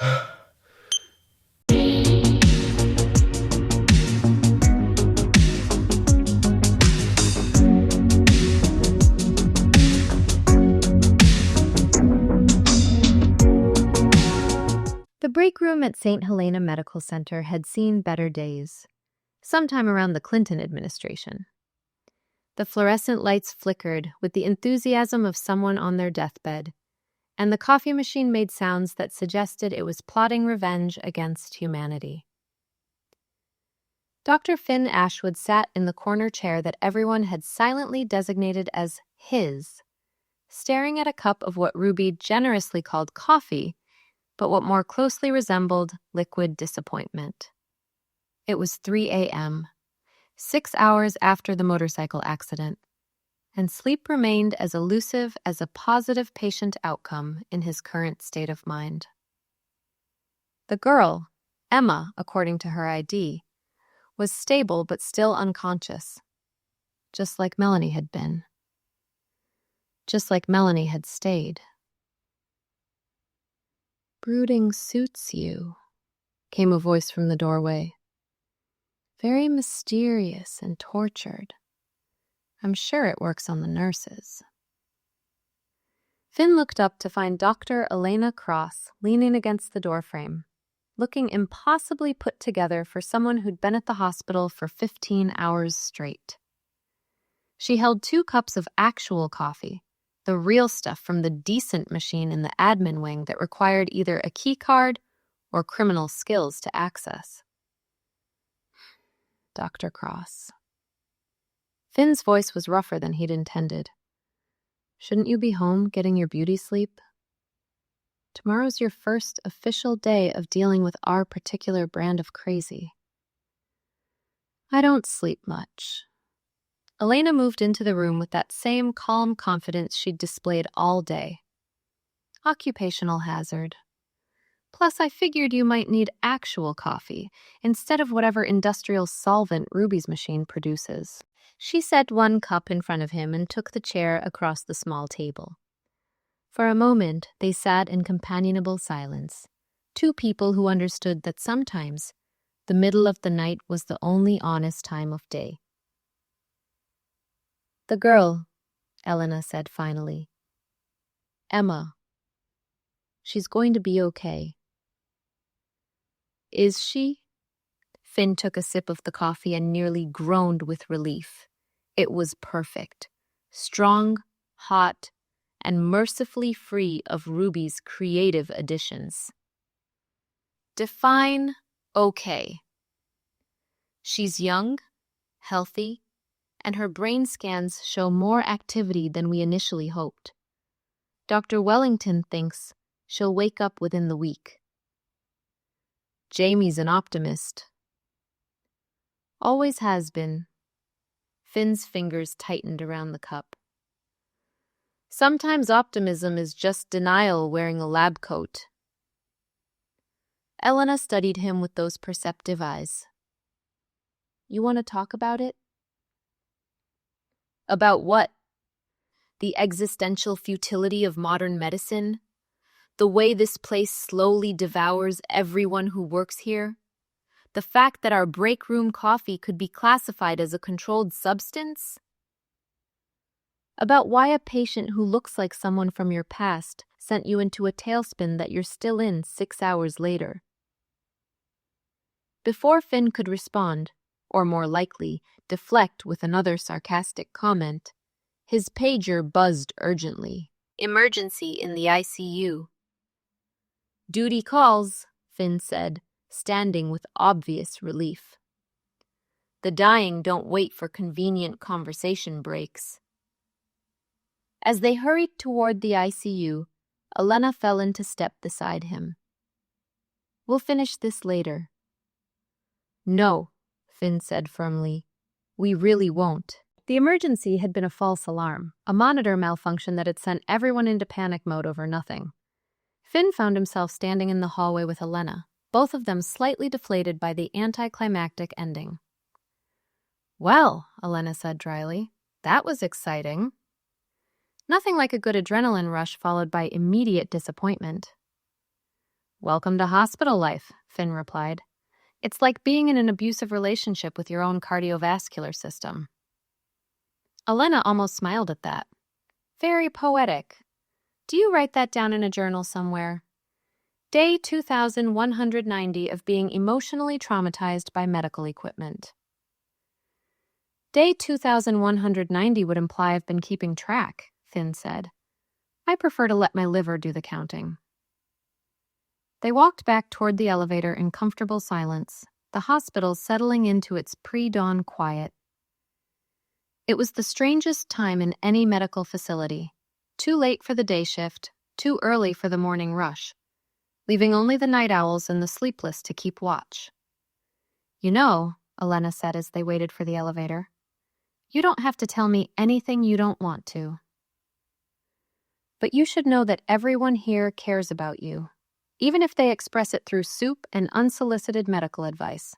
The break room at St. Helena Medical Center had seen better days, sometime around the Clinton administration. The fluorescent lights flickered with the enthusiasm of someone on their deathbed, and the coffee machine made sounds that suggested it was plotting revenge against humanity. Dr. Finn Ashwood sat in the corner chair that everyone had silently designated as his, staring at a cup of what Ruby generously called coffee, but what more closely resembled liquid disappointment. It was 3 a.m., 6 hours after the motorcycle accident, and sleep remained as elusive as a positive patient outcome in his current state of mind. The girl, Emma, according to her ID, was stable but still unconscious, just like Melanie had been. Just like Melanie had stayed. "Brooding suits you," came a voice from the doorway. "Very mysterious and tortured. I'm sure it works on the nurses." Finn looked up to find Dr. Elena Cross leaning against the doorframe, looking impossibly put together for someone who'd been at the hospital for 15 hours straight. She held 2 cups of actual coffee, the real stuff from the decent machine in the admin wing that required either a key card or criminal skills to access. Dr. Cross. Finn's voice was rougher than he'd intended. "Shouldn't you be home getting your beauty sleep? Tomorrow's your first official day of dealing with our particular brand of crazy." "I don't sleep much." Elena moved into the room with that same calm confidence she'd displayed all day. "Occupational hazard. Plus, I figured you might need actual coffee instead of whatever industrial solvent Ruby's machine produces." She set 1 cup in front of him and took the chair across the small table. For a moment, they sat in companionable silence, 2 people who understood that sometimes the middle of the night was the only honest time of day. "The girl," Elena said finally. "Emma. She's going to be okay." "Is she?" Finn took a sip of the coffee and nearly groaned with relief. It was perfect. Strong, hot, and mercifully free of Ruby's creative additions. Define okay. "She's young, healthy, and her brain scans show more activity than we initially hoped. Dr. Wellington thinks she'll wake up within the week." "Jamie's an optimist." "Always has been." Finn's fingers tightened around the cup. "Sometimes optimism is just denial wearing a lab coat." Elena studied him with those perceptive eyes. "You want to talk about it?" "About what? The existential futility of modern medicine? The way this place slowly devours everyone who works here? The fact that our break room coffee could be classified as a controlled substance? About why a patient who looks like someone from your past sent you into a tailspin that you're still in 6 hours later?" Before Finn could respond, or more likely, deflect with another sarcastic comment, his pager buzzed urgently. "Emergency in the ICU." "Duty calls," Finn said, standing with obvious relief. "The dying don't wait for convenient conversation breaks." As they hurried toward the ICU, Elena fell into step beside him. "We'll finish this later." "No," Finn said firmly. "We really won't." The emergency had been a false alarm, a monitor malfunction that had sent everyone into panic mode over nothing. Finn found himself standing in the hallway with Helena, both of them slightly deflated by the anticlimactic ending. "Well," Elena said dryly, "that was exciting." Nothing like a good adrenaline rush followed by immediate disappointment. Welcome to hospital life, Finn replied. It's like being in an abusive relationship with your own cardiovascular system. Elena almost smiled at that. Very poetic. Do you write that down in a journal somewhere? Day 2190 of being emotionally traumatized by medical equipment. Day 2190 would imply I've been keeping track, Finn said. I prefer to let my liver do the counting. They walked back toward the elevator in comfortable silence, the hospital settling into its pre-dawn quiet. It was the strangest time in any medical facility. Too late for the day shift, too early for the morning rush, leaving only the night owls and the sleepless to keep watch. You know, Elena said as they waited for the elevator, you don't have to tell me anything you don't want to. But you should know that everyone here cares about you, even if they express it through soup and unsolicited medical advice.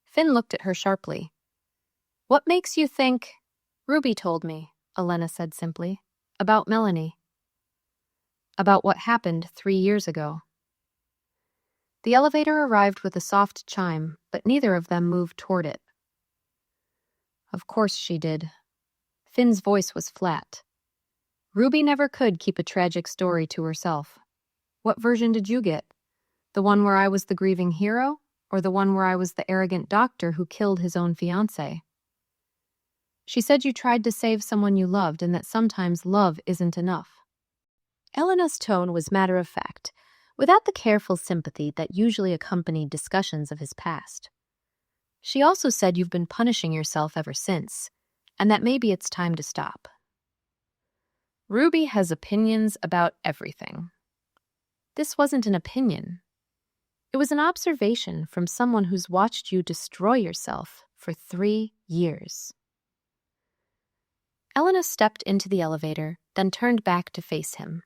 Finn looked at her sharply. What makes you think? Ruby told me, Elena said simply, about Melanie. About what happened 3 years ago. The elevator arrived with a soft chime, but neither of them moved toward it. Of course she did. Finn's voice was flat. Ruby never could keep a tragic story to herself. What version did you get? The one where I was the grieving hero, or the one where I was the arrogant doctor who killed his own fiancée? She said you tried to save someone you loved and that sometimes love isn't enough. Elena's tone was matter-of-fact, without the careful sympathy that usually accompanied discussions of his past. She also said you've been punishing yourself ever since, and that maybe it's time to stop. Ruby has opinions about everything. This wasn't an opinion. It was an observation from someone who's watched you destroy yourself for 3 years. Elena stepped into the elevator, then turned back to face him.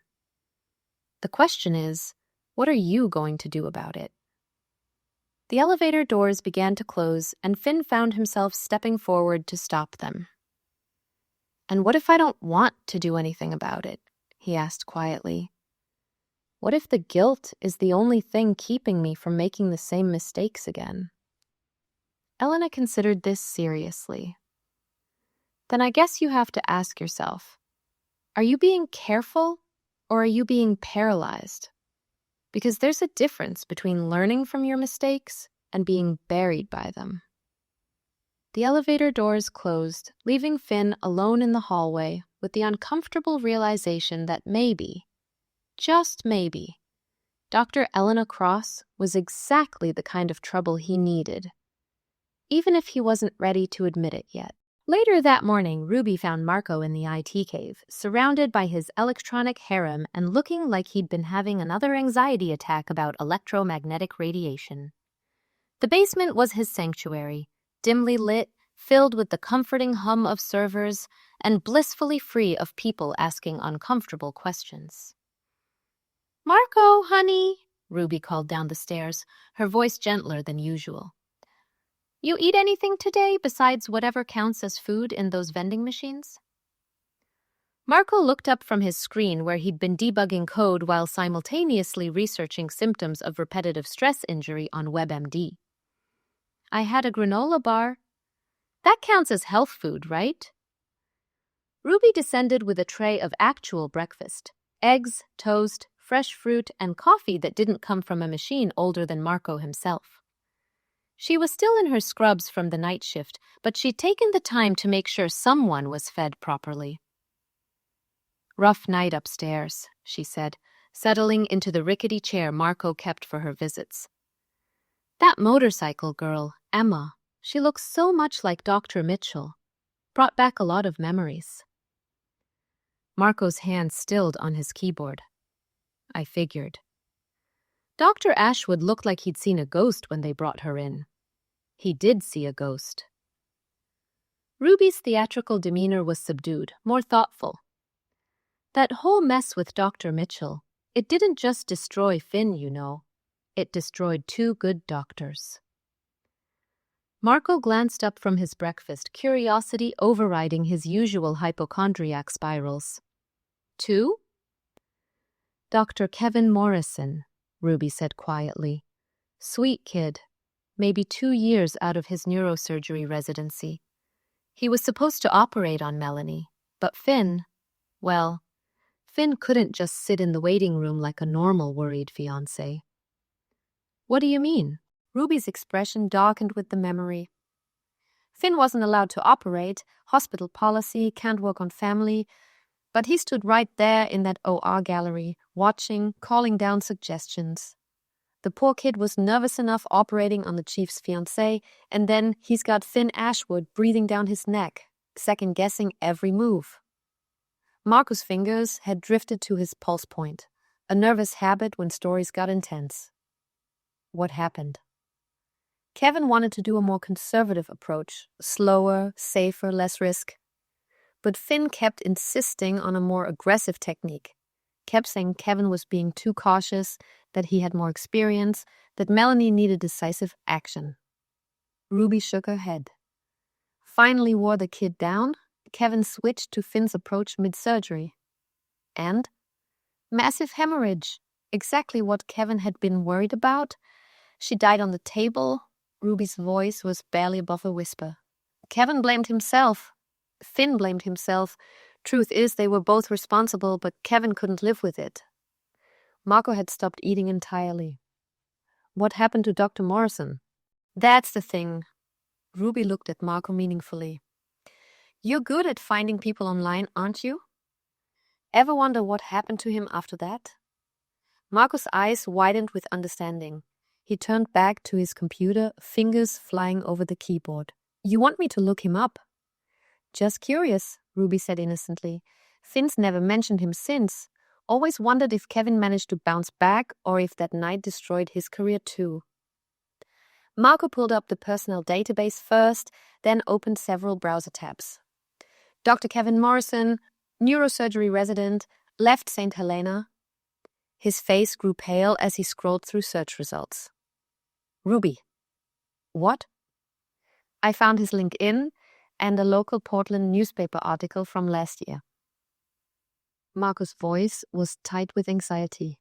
The question is, what are you going to do about it? The elevator doors began to close, and Finn found himself stepping forward to stop them. And what if I don't want to do anything about it? He asked quietly. What if the guilt is the only thing keeping me from making the same mistakes again? Elena considered this seriously. Then I guess you have to ask yourself, are you being careful or are you being paralyzed? Because there's a difference between learning from your mistakes and being buried by them. The elevator doors closed, leaving Finn alone in the hallway with the uncomfortable realization that maybe, just maybe, Dr. Elena Cross was exactly the kind of trouble he needed, even if he wasn't ready to admit it yet. Later that morning, Ruby found Marco in the IT cave, surrounded by his electronic harem and looking like he'd been having another anxiety attack about electromagnetic radiation. The basement was his sanctuary, dimly lit, filled with the comforting hum of servers, and blissfully free of people asking uncomfortable questions. Marco, honey, Ruby called down the stairs, her voice gentler than usual. You eat anything today besides whatever counts as food in those vending machines? Marco looked up from his screen where he'd been debugging code while simultaneously researching symptoms of repetitive stress injury on WebMD. I had a granola bar. That counts as health food, right? Ruby descended with a tray of actual breakfast, eggs, toast, fresh fruit, and coffee that didn't come from a machine older than Marco himself. She was still in her scrubs from the night shift, but she'd taken the time to make sure someone was fed properly. Rough night upstairs, she said, settling into the rickety chair Marco kept for her visits. That motorcycle girl, Emma, she looks so much like Dr. Mitchell. Brought back a lot of memories. Marco's hand stilled on his keyboard. I figured. Dr. Ashwood looked like he'd seen a ghost when they brought her in. He did see a ghost. Ruby's theatrical demeanor was subdued, more thoughtful. That whole mess with Dr. Mitchell, it didn't just destroy Finn, you know. It destroyed 2 good doctors. Marco glanced up from his breakfast, curiosity overriding his usual hypochondriac spirals. 2? Dr. Kevin Morrison, Ruby said quietly. Sweet kid. Maybe 2 years out of his neurosurgery residency. He was supposed to operate on Melanie, but Finn couldn't just sit in the waiting room like a normal worried fiancé. What do you mean? Ruby's expression darkened with the memory. Finn wasn't allowed to operate, hospital policy, can't work on family, but he stood right there in that OR gallery, watching, calling down suggestions. The poor kid was nervous enough operating on the chief's fiancée, and then he's got Finn Ashwood breathing down his neck, second-guessing every move. Marco's fingers had drifted to his pulse point, a nervous habit when stories got intense. What happened? Kevin wanted to do a more conservative approach, slower, safer, less risk. But Finn kept insisting on a more aggressive technique, kept saying Kevin was being too cautious, that he had more experience, that Melanie needed decisive action. Ruby shook her head. Finally wore the kid down, Kevin switched to Finn's approach mid-surgery. And? Massive hemorrhage, exactly what Kevin had been worried about. She died on the table. Ruby's voice was barely above a whisper. Kevin blamed himself. Finn blamed himself. Truth is, they were both responsible, but Kevin couldn't live with it. Marco had stopped eating entirely. What happened to Dr. Morrison? That's the thing. Ruby looked at Marco meaningfully. You're good at finding people online, aren't you? Ever wonder what happened to him after that? Marco's eyes widened with understanding. He turned back to his computer, fingers flying over the keyboard. You want me to look him up? Just curious, Ruby said innocently. Finn's never mentioned him since. Always wondered if Kevin managed to bounce back or if that night destroyed his career too. Marco pulled up the personnel database first, then opened several browser tabs. Dr. Kevin Morrison, neurosurgery resident, left St. Helena. His face grew pale as he scrolled through search results. Ruby. What? I found his LinkedIn and a local Portland newspaper article from last year. Marco's voice was tight with anxiety.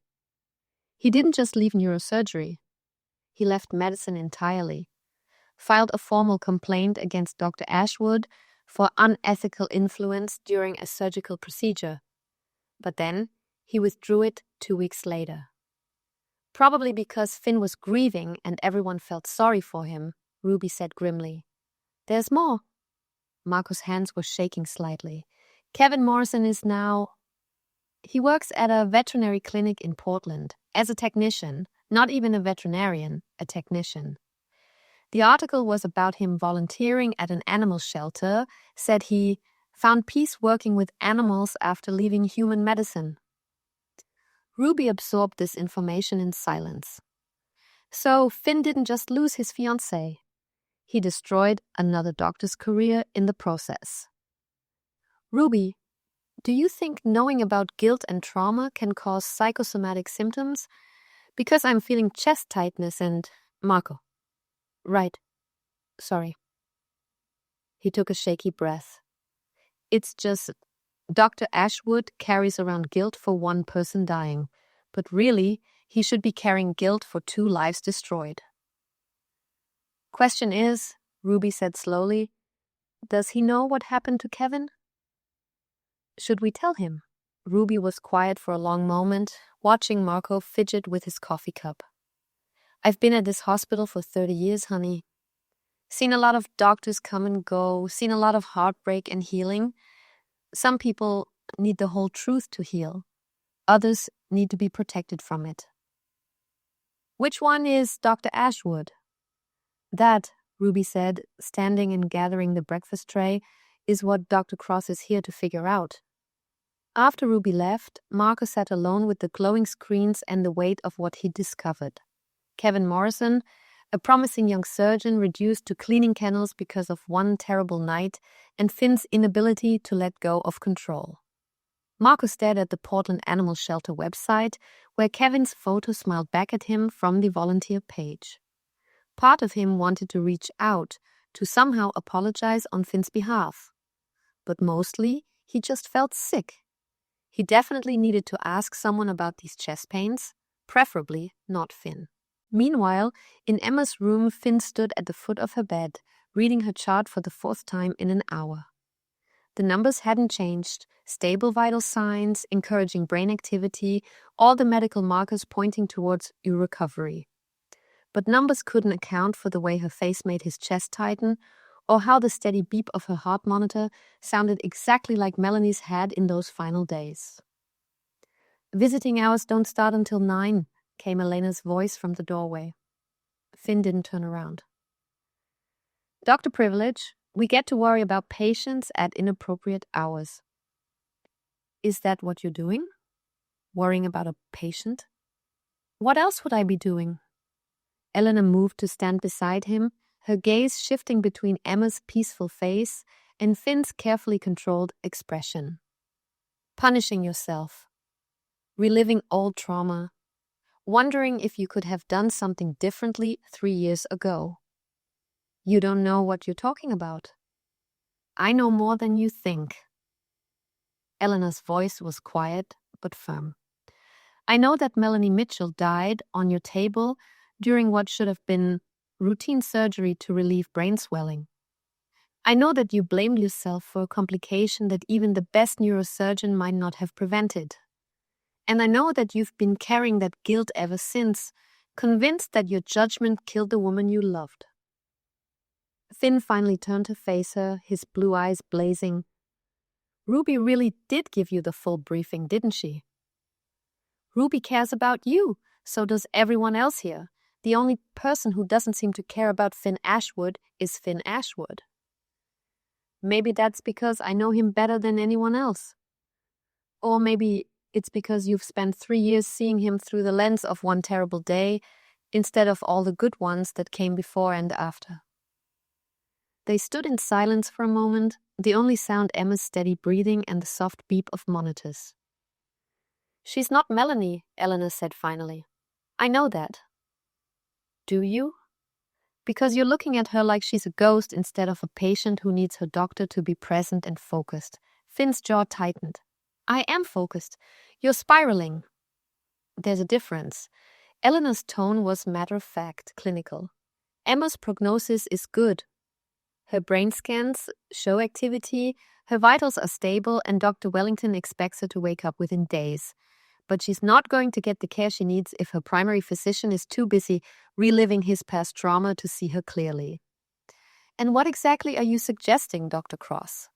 He didn't just leave neurosurgery. He left medicine entirely, filed a formal complaint against Dr. Ashwood for unethical influence during a surgical procedure. But then he withdrew it 2 weeks later. Probably because Finn was grieving and everyone felt sorry for him, Ruby said grimly. There's more. Marco's hands were shaking slightly. Kevin Morrison is now... He works at a veterinary clinic in Portland as a technician, not even a veterinarian, a technician. The article was about him volunteering at an animal shelter, said he found peace working with animals after leaving human medicine. Ruby absorbed this information in silence. So Finn didn't just lose his fiancée. He destroyed another doctor's career in the process. Ruby, do you think knowing about guilt and trauma can cause psychosomatic symptoms? Because I'm feeling chest tightness and... Marco. Right. Sorry. He took a shaky breath. It's just... Dr. Ashwood carries around guilt for one person dying, but really, he should be carrying guilt for 2 lives destroyed. Question is, Ruby said slowly, does he know what happened to Kevin? Should we tell him? Ruby was quiet for a long moment, watching Marco fidget with his coffee cup. I've been at this hospital for 30 years, honey. Seen a lot of doctors come and go, seen a lot of heartbreak and healing. Some people need the whole truth to heal. Others need to be protected from it. Which one is Dr. Ashwood? That, Ruby said, standing and gathering the breakfast tray, is what Dr. Cross is here to figure out. After Ruby left, Marco sat alone with the glowing screens and the weight of what he'd discovered. Kevin Morrison, a promising young surgeon reduced to cleaning kennels because of one terrible night, and Finn's inability to let go of control. Marco stared at the Portland Animal Shelter website, where Kevin's photo smiled back at him from the volunteer page. Part of him wanted to reach out, to somehow apologize on Finn's behalf. But mostly, he just felt sick. He definitely needed to ask someone about these chest pains, Preferably not Finn. Meanwhile, in Emma's room, Finn stood at the foot of her bed, reading her chart for the 4th time in an hour. The numbers hadn't changed, stable vital signs, encouraging brain activity, all the medical markers pointing towards recovery. But numbers couldn't account for the way her face made his chest tighten, or how the steady beep of her heart monitor sounded exactly like Melanie's had in those final days. "Visiting hours don't start until 9, came Elena's voice from the doorway. Finn didn't turn around. "Dr. Privilege, we get to worry about patients at inappropriate hours." "Is that what you're doing? Worrying about a patient?" "What else would I be doing?" Elena moved to stand beside him, her gaze shifting between Emma's peaceful face and Finn's carefully controlled expression. "Punishing yourself. Reliving old trauma. Wondering if you could have done something differently 3 years ago." "You don't know what you're talking about." "I know more than you think." Elena's voice was quiet but firm. "I know that Melanie Mitchell died on your table during what should have been routine surgery to relieve brain swelling. I know that you blamed yourself for a complication that even the best neurosurgeon might not have prevented. And I know that you've been carrying that guilt ever since, convinced that your judgment killed the woman you loved." Finn finally turned to face her, his blue eyes blazing. "Ruby really did give you the full briefing, didn't she?" "Ruby cares about you, so does everyone else here. The only person who doesn't seem to care about Finn Ashwood is Finn Ashwood." "Maybe that's because I know him better than anyone else. Or maybe it's because you've spent 3 years seeing him through the lens of one terrible day instead of all the good ones that came before and after." They stood in silence for a moment, the only sound Emma's steady breathing and the soft beep of monitors. "She's not Melanie," Elena said finally. "I know that." "Do you?" "Because you're looking at her like she's a ghost instead of a patient who needs her doctor to be present and focused." Finn's jaw tightened. "I am focused. You're spiraling." "There's a difference." Elena's tone was matter-of-fact, clinical. "Emma's prognosis is good. Her brain scans show activity, her vitals are stable, and Dr. Wellington expects her to wake up within days. But she's not going to get the care she needs if her primary physician is too busy reliving his past trauma to see her clearly." "And what exactly are you suggesting, Dr. Cross?"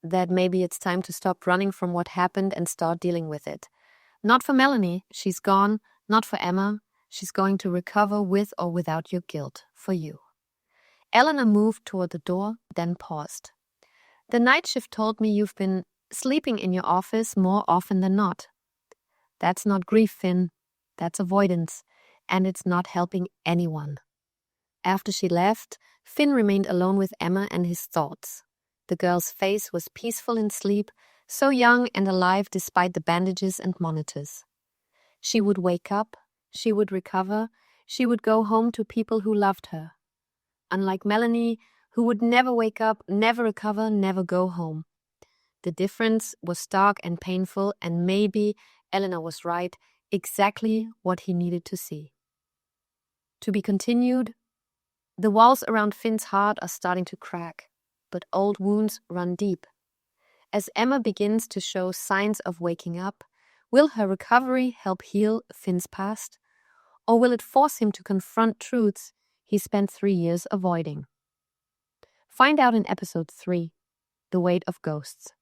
"That maybe it's time to stop running from what happened and start dealing with it. Not for Melanie, she's gone. Not for Emma, she's going to recover with or without your guilt. For you." Elena moved toward the door, then paused. "The night shift told me you've been sleeping in your office more often than not. That's not grief, Finn. That's avoidance. And it's not helping anyone." After she left, Finn remained alone with Emma and his thoughts. The girl's face was peaceful in sleep, so young and alive despite the bandages and monitors. She would wake up, she would recover, she would go home to people who loved her. Unlike Melanie, who would never wake up, never recover, never go home. The difference was stark and painful, and maybe Elena was right, exactly what he needed to see. To be continued. The walls around Finn's heart are starting to crack, but old wounds run deep. As Emma begins to show signs of waking up, will her recovery help heal Finn's past? Or will it force him to confront truths he spent 3 years avoiding? Find out in episode 3, The Weight of Ghosts.